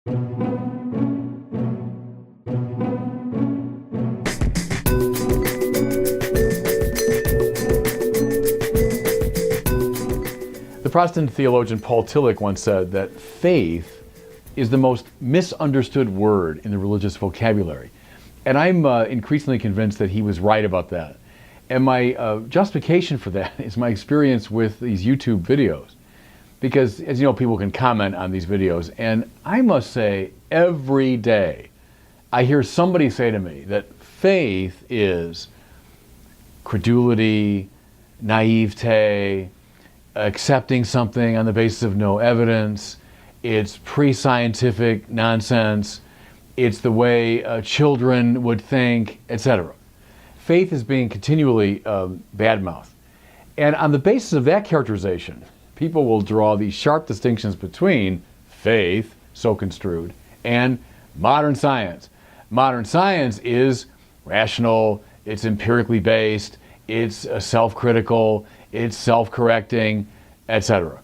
The Protestant theologian Paul Tillich once said that faith is the most misunderstood word in the religious vocabulary. And I'm increasingly convinced that he was right about that. And my justification for that is my experience with these YouTube videos. Because, as you know, people can comment on these videos. And I must say, every day, I hear somebody say to me that faith is credulity, naivete, accepting something on the basis of no evidence, it's pre-scientific nonsense, it's the way children would think, etc. Faith is being continually badmouthed. And on the basis of that characterization, people will draw these sharp distinctions between faith, so construed, and modern science. Modern science is rational, it's empirically based, it's self-critical, it's self-correcting, etc.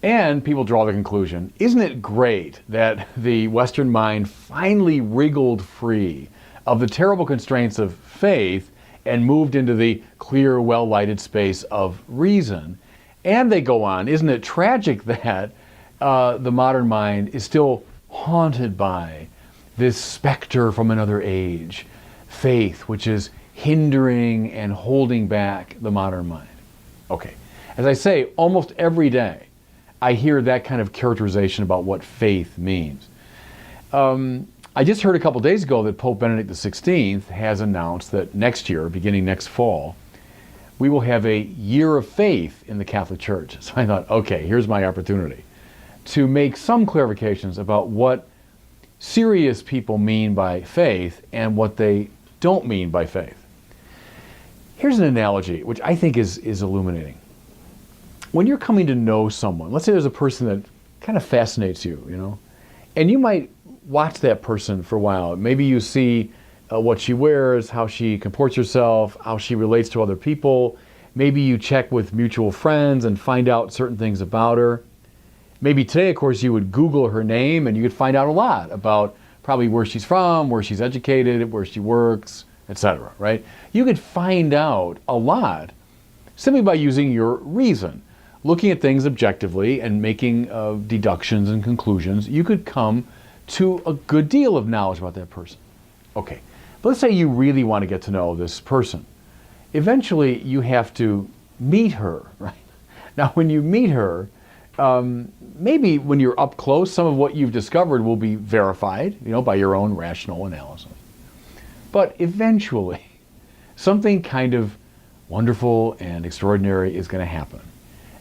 And people draw the conclusion, isn't it great that the Western mind finally wriggled free of the terrible constraints of faith and moved into the clear, well-lighted space of reason? And they go on, isn't it tragic that the modern mind is still haunted by this specter from another age, faith, which is hindering and holding back the modern mind? Okay, as I say, almost every day I hear that kind of characterization about what faith means. I just heard a couple days ago that Pope Benedict XVI has announced that next year, beginning next fall, we will have a year of faith in the Catholic Church. So I thought, okay, here's my opportunity to make some clarifications about what serious people mean by faith and what they don't mean by faith. Here's an analogy which I think is illuminating. When you're coming to know someone, let's say there's a person that kind of fascinates you, and you might watch that person for a while. Maybe you see what she wears, how she comports herself, how she relates to other people. Maybe you check with mutual friends and find out certain things about her. Maybe today, of course, you would Google her name and you could find out a lot about probably where she's from, where she's educated, where she works, etc., right? You could find out a lot simply by using your reason. Looking at things objectively and making deductions and conclusions, you could come to a good deal of knowledge about that person. Okay, but let's say you really want to get to know this person. Eventually, you have to meet her, right? Now, when you meet her, maybe when you're up close, some of what you've discovered will be verified, by your own rational analysis. But eventually, something kind of wonderful and extraordinary is going to happen.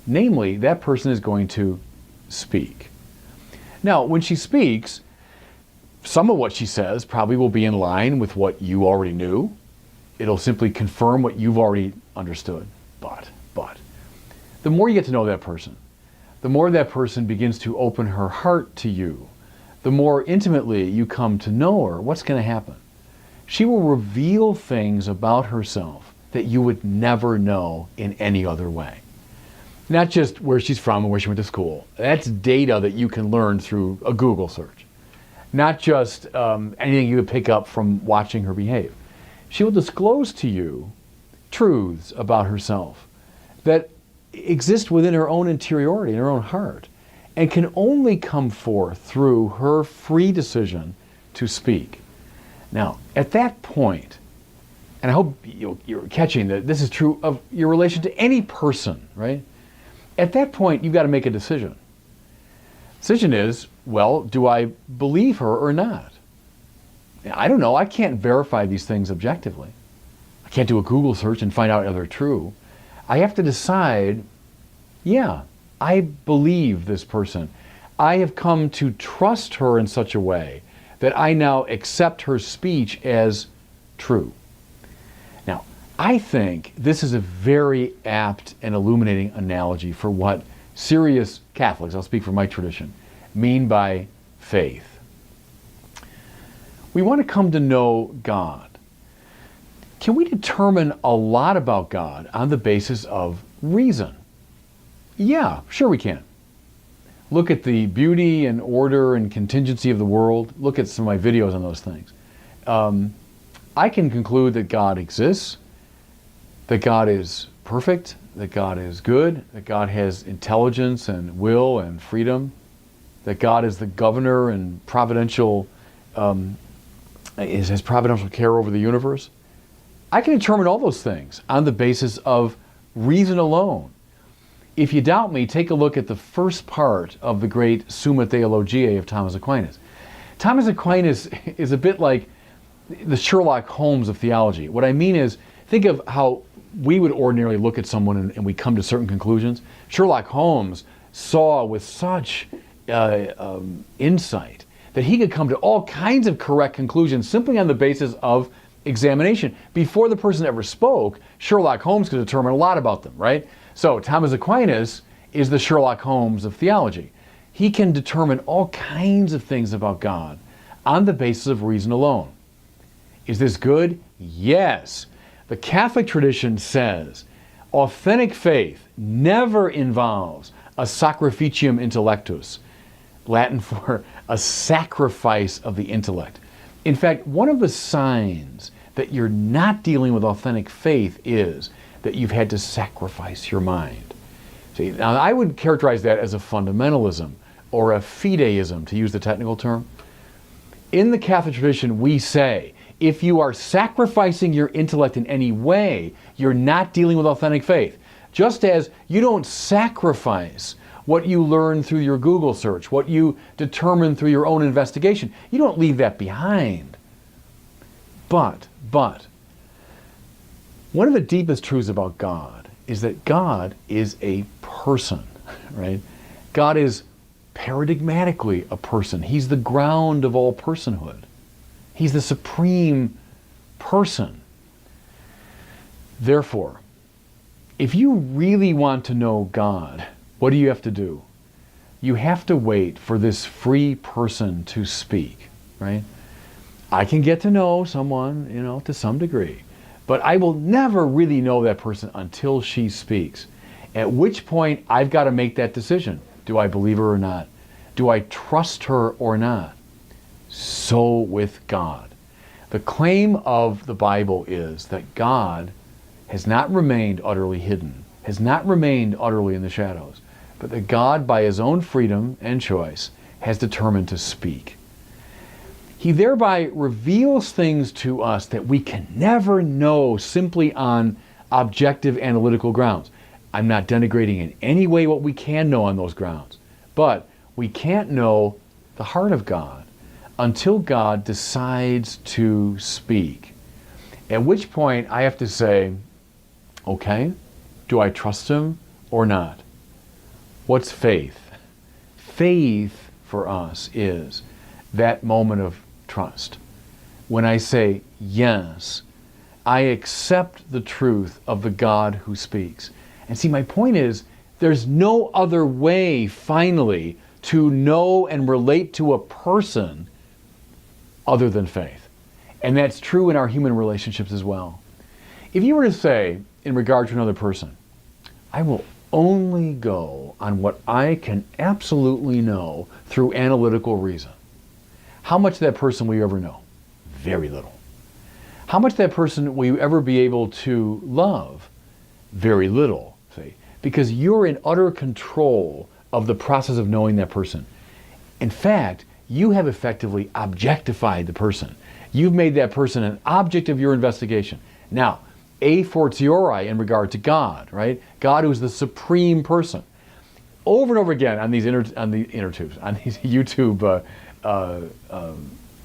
Namely, that person is going to speak. Now, when she speaks, some of what she says probably will be in line with what you already knew. It'll simply confirm what you've already understood. But, the more you get to know that person, the more that person begins to open her heart to you, the more intimately you come to know her, what's going to happen? She will reveal things about herself that you would never know in any other way. Not just where she's from and where she went to school. That's data that you can learn through a Google search. Not just anything you would pick up from watching her behave. She will disclose to you truths about herself that exist within her own interiority, in her own heart, and can only come forth through her free decision to speak. Now, at that point, and I hope you're catching that this is true of your relation to any person, right? At that point, you've got to make a decision. The decision is, well, do I believe her or not? I don't know. I can't verify these things objectively. I can't do a Google search and find out if they're true. I have to decide, yeah, I believe this person. I have come to trust her in such a way that I now accept her speech as true. Now, I think this is a very apt and illuminating analogy for what serious Catholics, I'll speak for my tradition, mean by faith. We want to come to know God. Can we determine a lot about God on the basis of reason? Yeah, sure we can. look at the beauty and order and contingency of the world, look at some of my videos on those things, I can conclude that God exists, that God is perfect, that God is good, that God has intelligence and will and freedom, that God is the governor and providential, has providential care over the universe. I can determine all those things on the basis of reason alone. If you doubt me, take a look at the first part of the great Summa Theologiae of Thomas Aquinas. Thomas Aquinas is a bit like the Sherlock Holmes of theology. What I mean is, think of how we would ordinarily look at someone and we come to certain conclusions. Sherlock Holmes saw with such insight that he could come to all kinds of correct conclusions simply on the basis of examination. Before the person ever spoke, Sherlock Holmes could determine a lot about them, right? So Thomas Aquinas is the Sherlock Holmes of theology. He can determine all kinds of things about God on the basis of reason alone. Is this good? Yes. The Catholic tradition says authentic faith never involves a sacrificium intellectus, Latin for a sacrifice of the intellect. In fact, one of the signs that you're not dealing with authentic faith is that you've had to sacrifice your mind. See, now I would characterize that as a fundamentalism or a fideism, to use the technical term. In the Catholic tradition, we say, if you are sacrificing your intellect in any way, you're not dealing with authentic faith. Just as you don't sacrifice what you learn through your Google search, what you determine through your own investigation. You don't leave that behind. But, one of the deepest truths about God is that God is a person, right? God is paradigmatically a person. He's the ground of all personhood. He's the supreme person. Therefore, if you really want to know God, what do you have to do? You have to wait for this free person to speak, right? I can get to know someone, to some degree, but I will never really know that person until she speaks. At which point, I've got to make that decision. Do I believe her or not? Do I trust her or not? So with God. The claim of the Bible is that God has not remained utterly hidden, has not remained utterly in the shadows, but that God, by his own freedom and choice, has determined to speak. He thereby reveals things to us that we can never know simply on objective analytical grounds. I'm not denigrating in any way what we can know on those grounds, but we can't know the heart of God until God decides to speak. At which point I have to say, okay, do I trust him or not? What's faith? Faith for us is that moment of trust. When I say, yes, I accept the truth of the God who speaks. And see, my point is, there's no other way, finally, to know and relate to a person other than faith. And that's true in our human relationships as well. If you were to say, in regard to another person, I will only go on what I can absolutely know through analytical reason. How much of that person will you ever know? Very little. How much of that person will you ever be able to love? Very little, see? Because you're in utter control of the process of knowing that person. In fact, you have effectively objectified the person. You've made that person an object of your investigation. Now, a fortiori in regard to God, right? God who is the supreme person. Over and over again on these YouTube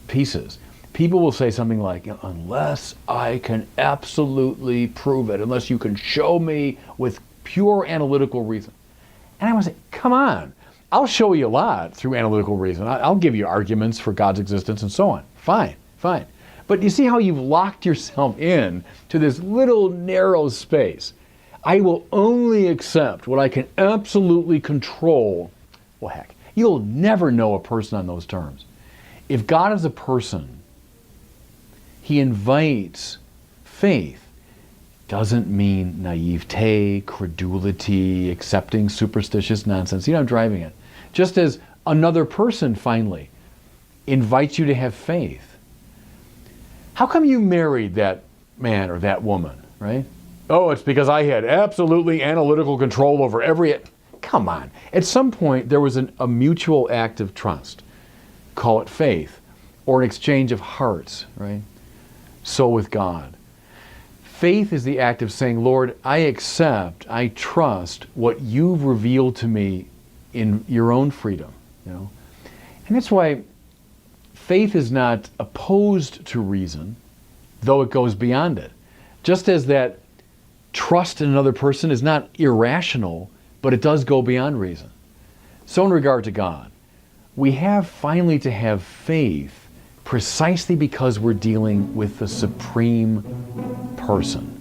pieces, people will say something like, unless I can absolutely prove it, unless you can show me with pure analytical reason. And I want to say, come on, I'll show you a lot through analytical reason. I'll give you arguments for God's existence and so on. Fine. But you see how you've locked yourself in to this little narrow space. I will only accept what I can absolutely control. Well, heck, you'll never know a person on those terms. If God is a person, he invites faith. Doesn't mean naivete, credulity, accepting superstitious nonsense. You know, I'm driving it. Just as another person finally invites you to have faith. How come you married that man or that woman, right? Oh, it's because I had absolutely analytical control over every... Come on. At some point, there was a mutual act of trust. Call it faith, or an exchange of hearts, right? So with God. Faith is the act of saying, Lord, I accept, I trust what you've revealed to me in your own freedom, you know? And that's why faith is not opposed to reason, though it goes beyond it. Just as that trust in another person is not irrational, but it does go beyond reason. So in regard to God, we have finally to have faith precisely because we're dealing with the supreme person.